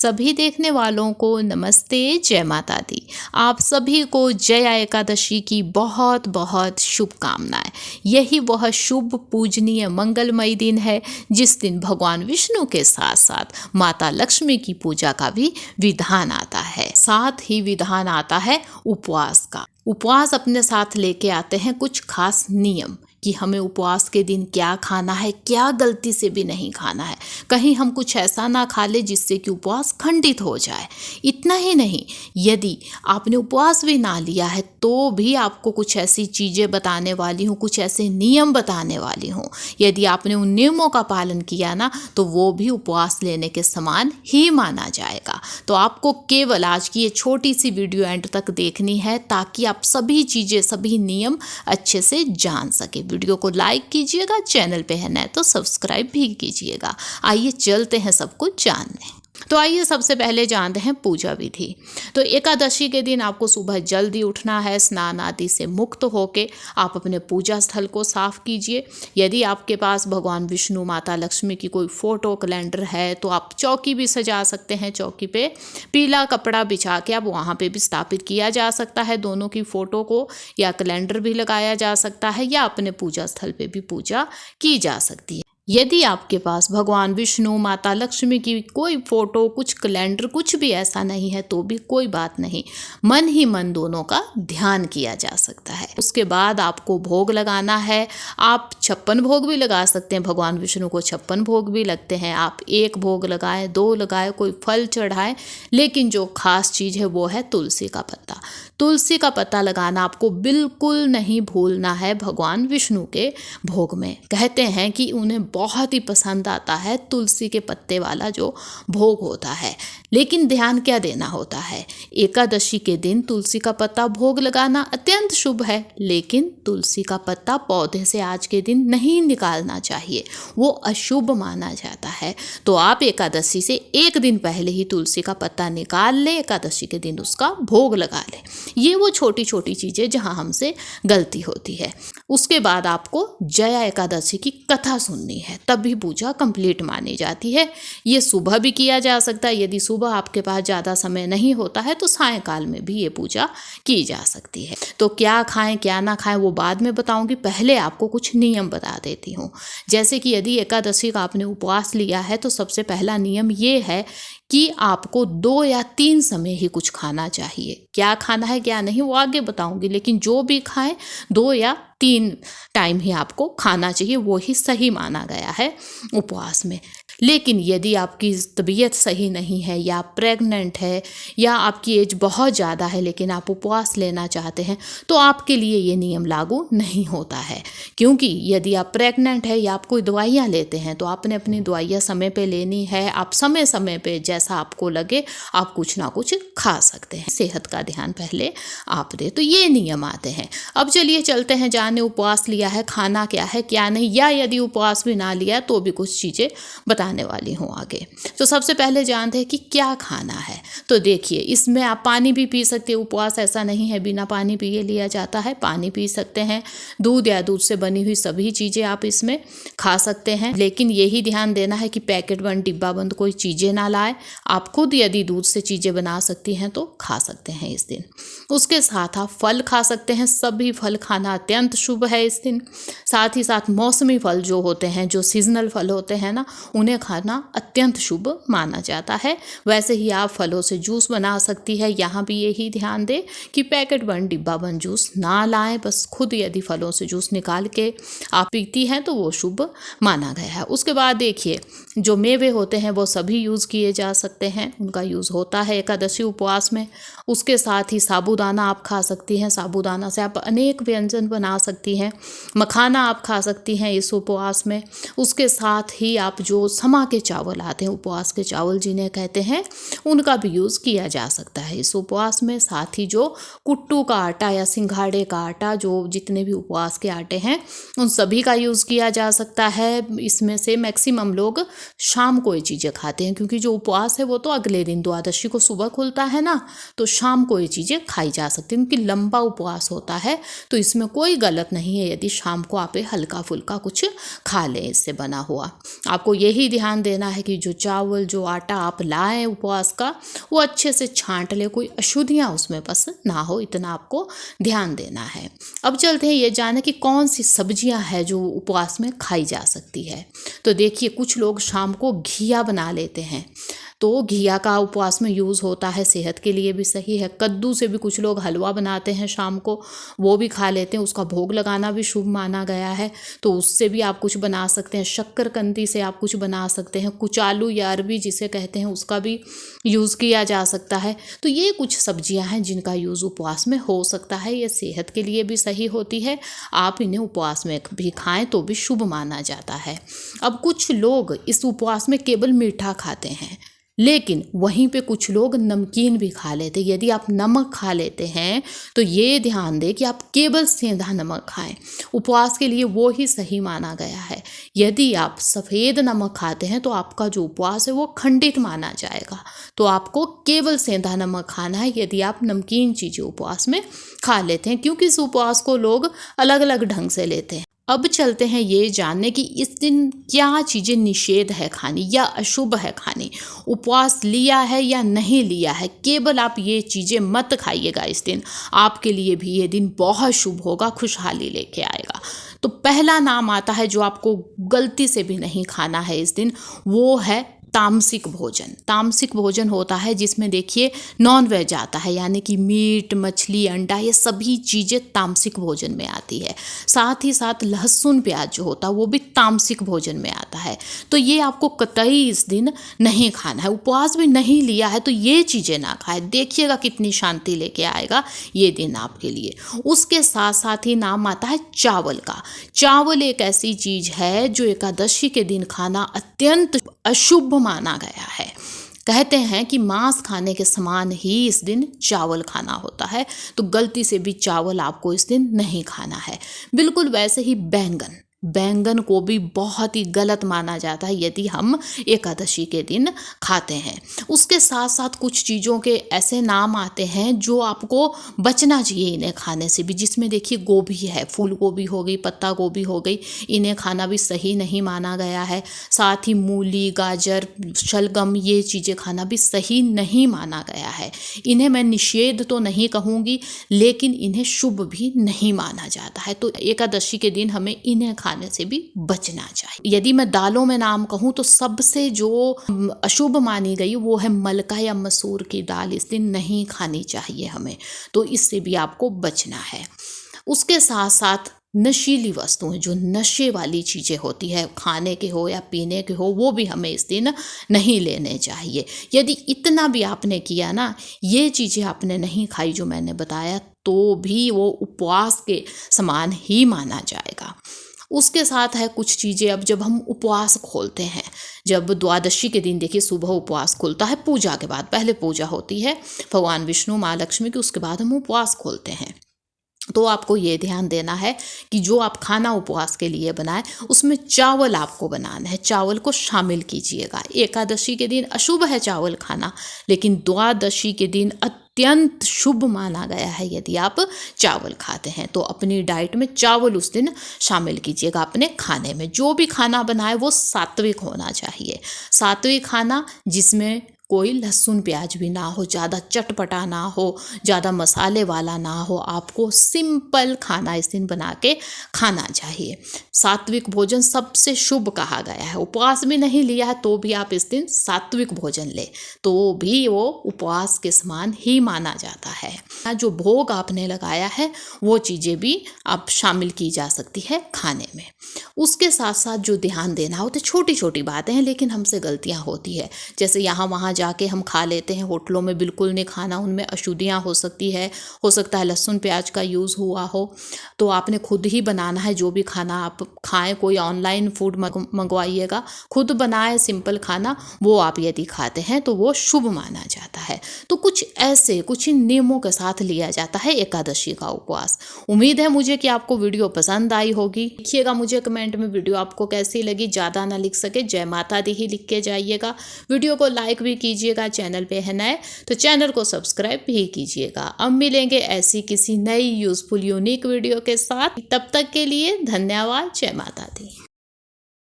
सभी देखने वालों को नमस्ते, जय माता दी। आप सभी को जया एकादशी की बहुत बहुत शुभकामनाएं। यही वह शुभ, पूजनीय, मंगलमय दिन है जिस दिन भगवान विष्णु के साथ साथ माता लक्ष्मी की पूजा का भी विधान आता है। साथ ही विधान आता है उपवास का। उपवास अपने साथ लेके आते हैं कुछ खास नियम कि हमें उपवास के दिन क्या खाना है, क्या गलती से भी नहीं खाना है। कहीं हम कुछ ऐसा ना खा ले जिससे कि उपवास खंडित हो जाए। इतना ही नहीं, यदि आपने उपवास भी ना लिया है तो भी आपको कुछ ऐसी चीज़ें बताने वाली हूँ, कुछ ऐसे नियम बताने वाली हूँ। यदि आपने उन नियमों का पालन किया ना तो वो भी उपवास लेने के समान ही माना जाएगा। तो आपको केवल आज की ये छोटी सी वीडियो एंड तक देखनी है ताकि आप सभी चीज़ें, सभी नियम अच्छे से जान सके। वीडियो को लाइक कीजिएगा, चैनल पे है नए तो सब्सक्राइब भी कीजिएगा। आइए चलते हैं सब कुछ जानने। तो आइए सबसे पहले जानते हैं पूजा विधि। तो एकादशी के दिन आपको सुबह जल्दी उठना है। स्नान आदि से मुक्त होके आप अपने पूजा स्थल को साफ कीजिए। यदि आपके पास भगवान विष्णु, माता लक्ष्मी की कोई फोटो, कैलेंडर है तो आप चौकी भी सजा सकते हैं। चौकी पे पीला कपड़ा बिछा के आप वहाँ पे भी स्थापित किया जा सकता है दोनों की फोटो को, या कैलेंडर भी लगाया जा सकता है, या अपने पूजा स्थल पे भी पूजा की जा सकती है। यदि आपके पास भगवान विष्णु, माता लक्ष्मी की कोई फोटो, कुछ कैलेंडर, कुछ भी ऐसा नहीं है तो भी कोई बात नहीं, मन ही मन दोनों का ध्यान किया जा सकता है। उसके बाद आपको भोग लगाना है। आप 56 भोग भी लगा सकते हैं। भगवान विष्णु को 56 भोग भी लगते हैं। आप 1 भोग लगाएं, 2 लगाएं, कोई फल चढ़ाएं, लेकिन जो खास चीज़ है वो है तुलसी का पत्ता। तुलसी का पत्ता लगाना आपको बिल्कुल नहीं भूलना है भगवान विष्णु के भोग में। कहते हैं कि उन्हें बहुत ही पसंद आता है तुलसी के पत्ते वाला जो भोग होता है। लेकिन ध्यान क्या देना होता है, एकादशी के दिन तुलसी का पत्ता भोग लगाना अत्यंत शुभ है, लेकिन तुलसी का पत्ता पौधे से आज के दिन नहीं निकालना चाहिए, वो अशुभ माना जाता है। तो आप एकादशी से 1 दिन पहले ही तुलसी का पत्ता निकाल ले, एकादशी के दिन उसका भोग लगा ले। ये वो छोटी छोटी चीज़ें जहाँ हमसे गलती होती है। उसके बाद आपको जया एकादशी की कथा सुननी है, तभी पूजा कंप्लीट मानी जाती है। ये सुबह भी किया जा सकता है। यदि सुबह आपके पास ज़्यादा समय नहीं होता है तो सायंकाल में भी ये पूजा की जा सकती है। तो क्या खाएं क्या ना खाएं वो बाद में बताऊंगी, पहले आपको कुछ नियम बता देती हूँ। जैसे कि यदि एकादशी का आपने उपवास लिया है तो सबसे पहला नियम ये है कि आपको 2 या 3 समय ही कुछ खाना चाहिए। क्या खाना है क्या नहीं वो आगे बताऊंगी, लेकिन जो भी खाएं 2 या 3 टाइम ही आपको खाना चाहिए, वो ही सही माना गया है उपवास में। लेकिन यदि आपकी तबीयत सही नहीं है, या प्रेग्नेंट है, या आपकी एज बहुत ज़्यादा है लेकिन आप उपवास लेना चाहते हैं तो आपके लिए ये नियम लागू नहीं होता है। क्योंकि यदि आप प्रेग्नेंट है या आप कोई दवाइयाँ लेते हैं तो आपने अपनी दवाइयाँ समय पे लेनी है। आप समय समय पे जैसा आपको लगे आप कुछ ना कुछ खा सकते हैं। सेहत का ध्यान पहले आप दे। तो ये नियम आते हैं। अब चलिए चलते हैं जाने उपवास लिया है खाना क्या है क्या नहीं, या यदि उपवास भी ना लिया तो भी कुछ चीज़ें बताने वाली हूँ आगे। तो सबसे पहले जानते हैं कि क्या खाना है। तो देखिए, इसमें आप पानी भी पी सकते हैं। उपवास ऐसा नहीं है बिना पानी पिए लिया जाता है, पानी पी सकते हैं। दूध या दूध से बनी हुई सभी चीज़ें आप इसमें खा सकते हैं, लेकिन यही ध्यान देना है कि पैकेट बंद, डिब्बा बंद कोई चीज़ें ना लाए। आप खुद यदि दूध से चीज़ें बना सकती हैं तो खा सकते हैं इस दिन। उसके साथ आप फल खा सकते हैं। सभी फल खाना अत्यंत शुभ है इस दिन। साथ ही साथ मौसमी फल जो होते हैं, जो सीजनल फल होते हैं ना, उन्हें खाना अत्यंत शुभ माना जाता है। वैसे ही आप फलों से जूस बना सकती है। यहाँ भी यही ध्यान दें कि पैकेट बंद, डिब्बा बंद जूस ना लाएं। बस खुद यदि फलों से जूस निकाल के आप पीती हैं तो वो शुभ माना गया है। उसके बाद देखिए, जो मेवे होते हैं वो सभी यूज़ किए जा सकते हैं, उनका यूज़ होता है एकादशी उपवास में। उसके साथ ही साबूदाना आप खा सकती हैं। साबूदाना से आप अनेक व्यंजन बना सकती हैं। मखाना आप खा सकती हैं इस उपवास में। उसके साथ ही आप जो समा के चावल आते हैं, उपवास के चावल जिन्हें कहते हैं, उनका भी यूज़ किया जा सकता है इस उपवास में। साथ ही जो कुट्टू का आटा या सिंघाड़े का आटा, जो जितने भी उपवास के आटे हैं उन सभी का यूज़ किया जा सकता है। इसमें से मैक्सिमम लोग शाम को ये चीज़ें खाते हैं, क्योंकि जो उपवास है वो तो अगले दिन द्वादशी को सुबह खुलता है ना, तो शाम को ये चीज़ें खाई जा सकती हैं। क्योंकि लंबा उपवास होता है तो इसमें कोई गलत नहीं है यदि शाम को आप हल्का फुल्का कुछ खा लें इससे बना हुआ। आपको यही ध्यान देना है कि जो चावल जो आटा आप लाएं उपवास का वो अच्छे से छांट ले, कोई अशुद्धियाँ उसमें बस ना हो, इतना आपको ध्यान देना है। अब चलते हैं ये जाने कि कौन सी सब्जियां हैं जो उपवास में खाई जा सकती है। तो देखिए कुछ लोग शाम को घिया बना लेते हैं, तो घिया का उपवास में यूज़ होता है, सेहत के लिए भी सही है। कद्दू से भी कुछ लोग हलवा बनाते हैं शाम को, वो भी खा लेते हैं, उसका भोग लगाना भी शुभ माना गया है, तो उससे भी आप कुछ बना सकते हैं। शक्करकंदी से आप कुछ बना सकते हैं, कुचालू या अरबी जिसे कहते हैं उसका भी यूज़ किया जा सकता है। तो ये कुछ सब्जियां हैं जिनका यूज़ उपवास में हो सकता है, ये सेहत के लिए भी सही होती है, आप इन्हें उपवास में भी खाएं तो भी शुभ माना जाता है। अब कुछ लोग इस उपवास में केवल मीठा खाते हैं, लेकिन वहीं पे कुछ लोग नमकीन भी खा लेते हैं। यदि आप नमक खा लेते हैं तो ये ध्यान दें कि आप केवल सेंधा नमक खाएं, उपवास के लिए वो ही सही माना गया है। यदि आप सफ़ेद नमक खाते हैं तो आपका जो उपवास है वो खंडित माना जाएगा, तो आपको केवल सेंधा नमक खाना है यदि आप नमकीन चीज़ें उपवास में खा लेते हैं, क्योंकि इस उपवास को लोग अलग अलग ढंग से लेते हैं। अब चलते हैं ये जानने कि इस दिन क्या चीज़ें निषेध है खानी या अशुभ है खानी, उपवास लिया है या नहीं लिया है, केवल आप ये चीज़ें मत खाइएगा इस दिन, आपके लिए भी ये दिन बहुत शुभ होगा, खुशहाली लेके आएगा। तो पहला नाम आता है जो आपको गलती से भी नहीं खाना है इस दिन, वो है तामसिक भोजन। तामसिक भोजन होता है जिसमें देखिए नॉन वेज आता है, यानी कि मीट मछली अंडा ये सभी चीज़ें तामसिक भोजन में आती है। साथ ही साथ लहसुन प्याज जो होता है वो भी तामसिक भोजन में आता है। तो ये आपको कतई इस दिन नहीं खाना है। उपवास भी नहीं लिया है तो ये चीज़ें ना खाए, देखिएगा कितनी शांति लेके आएगा ये दिन आपके लिए। उसके साथ साथ ही नाम आता है चावल का। चावल एक ऐसी चीज़ है जो एकादशी के दिन खाना अत्यंत अशुभ माना गया है। कहते हैं कि मांस खाने के समान ही इस दिन चावल खाना होता है, तो गलती से भी चावल आपको इस दिन नहीं खाना है। बिल्कुल वैसे ही बैंगन को भी बहुत ही गलत माना जाता है यदि हम एकादशी के दिन खाते हैं। उसके साथ साथ कुछ चीज़ों के ऐसे नाम आते हैं जो आपको बचना चाहिए इन्हें खाने से भी, जिसमें देखिए गोभी है, फूल गोभी हो गई, पत्ता गोभी हो गई, इन्हें खाना भी सही नहीं माना गया है। साथ ही मूली गाजर शलगम ये चीज़ें खाना भी सही नहीं माना गया है। इन्हें मैं निषेध तो नहीं कहूँगी, लेकिन इन्हें शुभ भी नहीं माना जाता है, तो एकादशी के दिन हमें इन्हें खाने से भी बचना चाहिए। यदि मैं दालों में नाम कहूँ तो सबसे जो अशुभ मानी गई वो है मलका या मसूर की दाल, इस दिन नहीं खानी चाहिए हमें, तो इससे भी आपको बचना है। उसके साथ साथ नशीली वस्तुएं, जो नशे वाली चीज़ें होती है, खाने के हो या पीने के हो, वो भी हमें इस दिन नहीं लेने चाहिए। यदि इतना भी आपने किया ना, ये चीज़ें आपने नहीं खाई जो मैंने बताया, तो भी वो उपवास के समान ही माना जाएगा। उसके साथ है कुछ चीज़ें, अब जब हम उपवास खोलते हैं, जब द्वादशी के दिन देखिए सुबह उपवास खुलता है, पूजा के बाद, पहले पूजा होती है भगवान विष्णु माँ लक्ष्मी की, उसके बाद हम उपवास खोलते हैं। तो आपको ये ध्यान देना है कि जो आप खाना उपवास के लिए बनाएं उसमें चावल आपको बनाना है, चावल को शामिल कीजिएगा। एकादशी के दिन अशुभ है चावल खाना, लेकिन द्वादशी के दिन अत्यंत शुभ माना गया है यदि आप चावल खाते हैं, तो अपनी डाइट में चावल उस दिन शामिल कीजिएगा अपने खाने में। जो भी खाना बनाए वो सात्विक होना चाहिए, सात्विक खाना जिसमें कोई लहसुन प्याज भी ना हो, ज़्यादा चटपटा ना हो, ज़्यादा मसाले वाला ना हो, आपको सिंपल खाना इस दिन बना के खाना चाहिए। सात्विक भोजन सबसे शुभ कहा गया है। उपवास भी नहीं लिया है तो भी आप इस दिन सात्विक भोजन ले तो भी वो उपवास के समान ही माना जाता है। जो भोग आपने लगाया है वो चीज़ें भी आप शामिल की जा सकती है खाने में। उसके साथ साथ जो ध्यान देना होता है, छोटी छोटी बातें हैं लेकिन हमसे गलतियाँ होती है, जैसे यहाँ वहाँ जाके हम खा लेते हैं, होटलों में बिल्कुल नहीं खाना, उनमें अशुद्धियाँ हो सकती है, हो सकता है लहसुन प्याज का यूज़ हुआ हो, तो आपने खुद ही बनाना है। जो भी खाना आप खाएं, कोई ऑनलाइन फूड मंगवाइएगा, खुद बनाए सिंपल खाना, वो आप यदि खाते हैं तो वो शुभ माना जाता है। तो कुछ इन नियमों के साथ लिया जाता है एकादशी का उपवास। उम्मीद है मुझे कि आपको वीडियो पसंद आई होगी। लिखिएगा मुझे कमेंट में वीडियो आपको कैसी लगी, ज़्यादा ना लिख सके, जय माता दी ही लिख के जाइएगा। वीडियो को लाइक भी कीजिएगा, चैनल पे है नए तो चैनल को सब्सक्राइब भी कीजिएगा। अब मिलेंगे ऐसी किसी नई यूजफुल यूनिक वीडियो के साथ, तब तक के लिए धन्यवाद, जय माता दी।